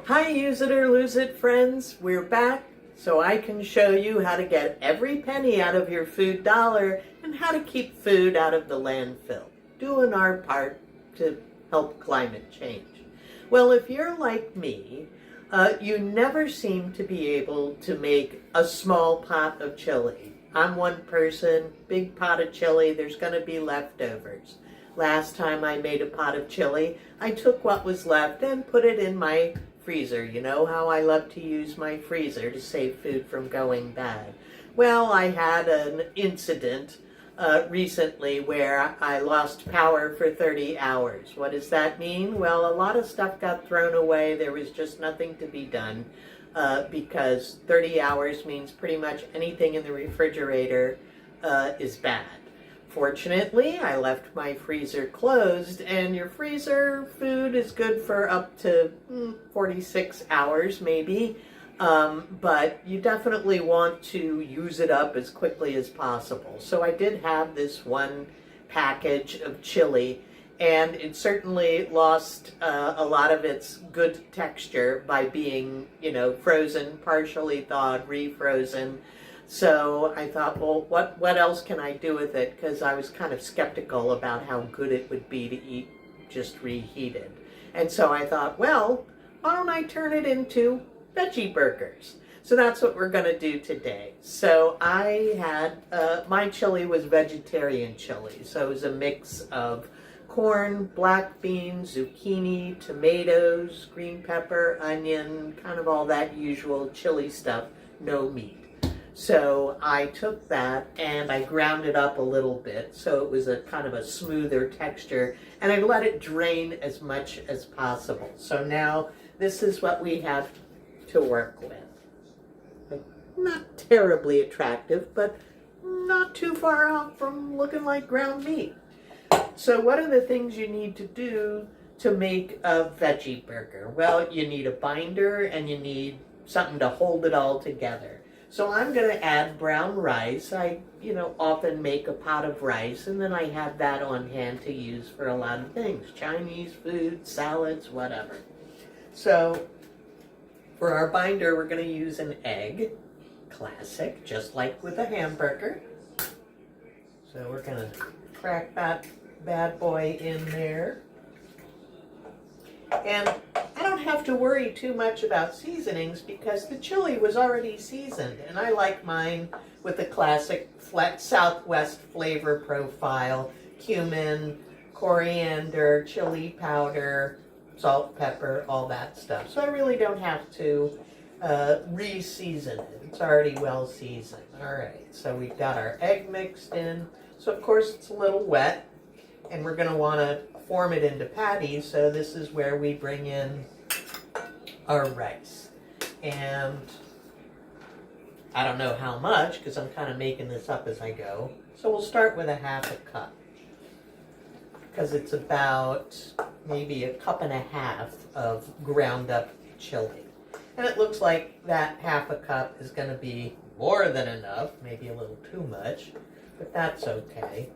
Hi, use it or lose it friends. We're back so I can show you how to get every penny out of your food dollar and how to keep food out of the landfill, doing our part to help climate change. Well, if you're like me, you never seem to be able to make a small pot of chili. I'm one person, big pot of chili, there's going to be leftovers. Last time I made a pot of chili, I took what was left and put it in my freezer. You know how I love to use my freezer to save food from going bad. Well, I had an incident recently where I lost power for 30 hours. What does that mean? Well, a lot of stuff got thrown away. There was just nothing to be done because 30 hours means pretty much anything in the refrigerator is bad. Fortunately, I left my freezer closed, and your freezer food is good for up to 46 hours maybe, but you definitely want to use it up as quickly as possible. So I did have this one package of chili, and it certainly lost a lot of its good texture by being, frozen, partially thawed, refrozen. So I thought, well, what else can I do with it? Because I was kind of skeptical about how good it would be to eat just reheated. And so I thought, well, why don't I turn it into veggie burgers? So that's what we're going to do today. So I had, my chili was vegetarian chili. So it was a mix of corn, black beans, zucchini, tomatoes, green pepper, onion, kind of all that usual chili stuff, no meat. So I took that and I ground it up a little bit so it was a kind of a smoother texture, and I let it drain as much as possible. So now this is what we have to work with. Not terribly attractive, but not too far off from looking like ground meat. So what are the things you need to do to make a veggie burger? Well, you need a binder and you need something to hold it all together. So I'm going to add brown rice. I, often make a pot of rice, and then I have that on hand to use for a lot of things. Chinese food, salads, whatever. So for our binder, we're going to use an egg. Classic, just like with a hamburger. So we're going to crack that bad boy in there. And I don't have to worry too much about seasonings because the chili was already seasoned, and I like mine with the classic flat Southwest flavor profile: cumin, coriander, chili powder, salt, pepper, all that stuff. So I really don't have to re-season it. It's already well seasoned. All right, so we've got our egg mixed in. So of course it's a little wet, and we're going to want to form it into patties, so this is where we bring in our rice. And I don't know how much, because I'm kind of making this up as I go. So we'll start with a half a cup, because it's about maybe a cup and a half of ground up chili. And it looks like that half a cup is going to be more than enough, maybe a little too much, but that's okay.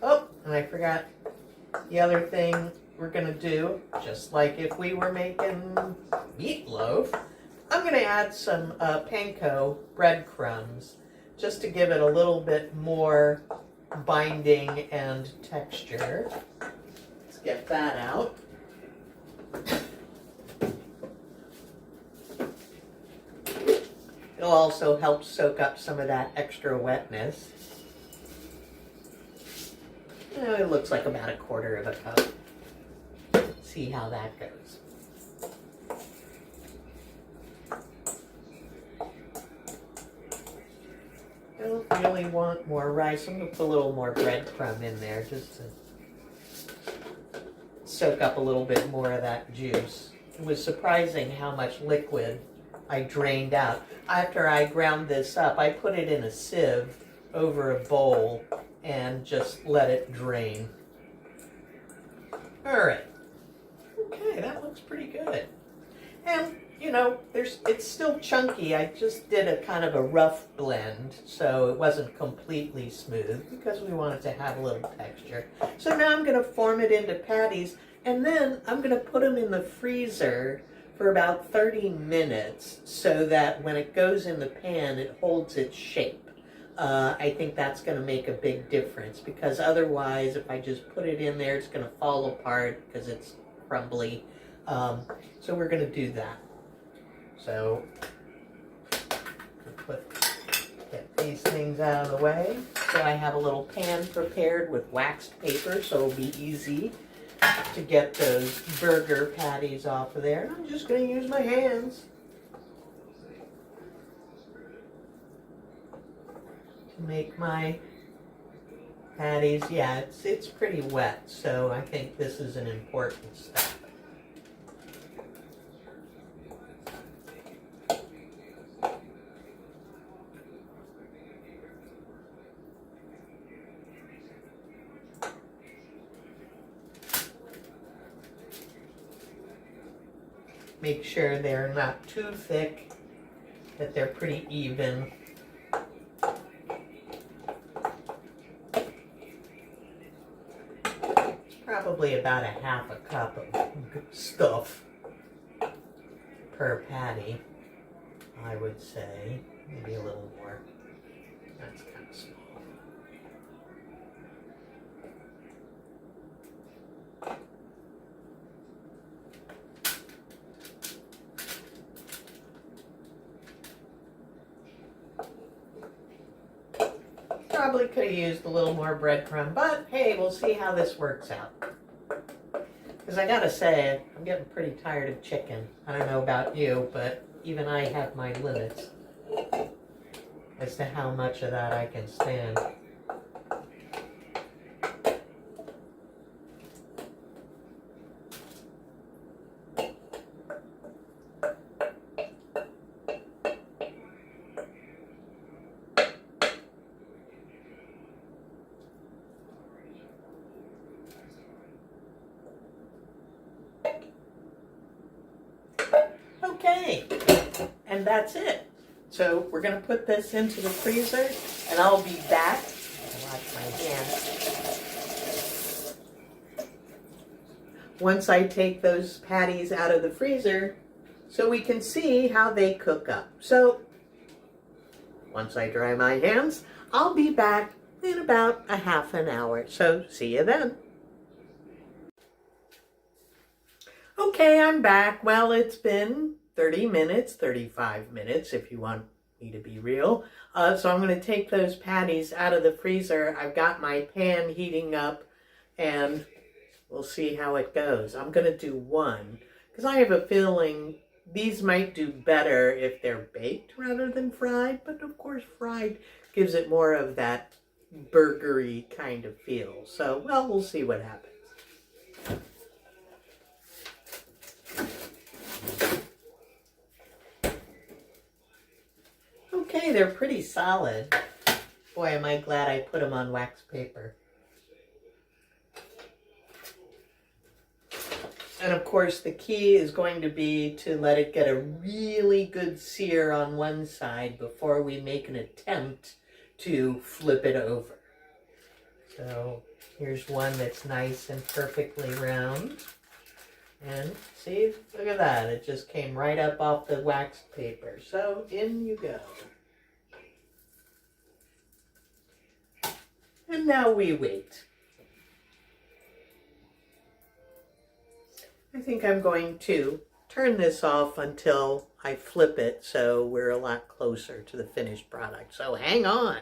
Oh, and I forgot the other thing we're going to do, just like if we were making meatloaf, I'm going to add some panko breadcrumbs just to give it a little bit more binding and texture. Let's get that out. It'll also help soak up some of that extra wetness. It looks like about a quarter of a cup. See how that goes. I don't really want more rice. I'm going to put a little more breadcrumb in there just to soak up a little bit more of that juice. It was surprising how much liquid I drained out. After I ground this up, I put it in a sieve over a bowl and just let it drain. All right. Okay, that looks pretty good. And, it's still chunky. I just did a kind of a rough blend, so it wasn't completely smooth because we wanted to have a little texture. So now I'm going to form it into patties, and then I'm going to put them in the freezer for about 30 minutes so that when it goes in the pan, it holds its shape. I think that's going to make a big difference, because otherwise, if I just put it in there, it's going to fall apart because it's crumbly. So we're going to do that. So get these things out of the way. So I have a little pan prepared with waxed paper, so it'll be easy to get those burger patties off of there. I'm just going to use my hands to make my patties. Yeah, it's pretty wet, so I think this is an important step. Make sure they're not too thick, that they're pretty even. It's probably about a half a cup of stuff per patty, I would say. Maybe a little more. That's kind of small. Probably could have used a little more breadcrumb, but hey, we'll see how this works out. Because I gotta say, I'm getting pretty tired of chicken. I don't know about you, but even I have my limits as to how much of that I can stand. Okay, and that's it. So we're going to put this into the freezer, and I'll be back. Wash my hands. Once I take those patties out of the freezer, so we can see how they cook up. So once I dry my hands, I'll be back in about a half an hour. So see you then. Okay, I'm back. Well, it's been 30 minutes, 35 minutes if you want me to be real. So I'm going to take those patties out of the freezer. I've got my pan heating up, and we'll see how it goes. I'm going to do one because I have a feeling these might do better if they're baked rather than fried. But of course, fried gives it more of that burgery kind of feel. So, well, we'll see what happens. Okay, they're pretty solid. Boy, am I glad I put them on wax paper. And of course, the key is going to be to let it get a really good sear on one side before we make an attempt to flip it over. So here's one that's nice and perfectly round. And see, look at that. It just came right up off the waxed paper. So in you go. And now we wait. I think I'm going to turn this off until I flip it so we're a lot closer to the finished product. So hang on.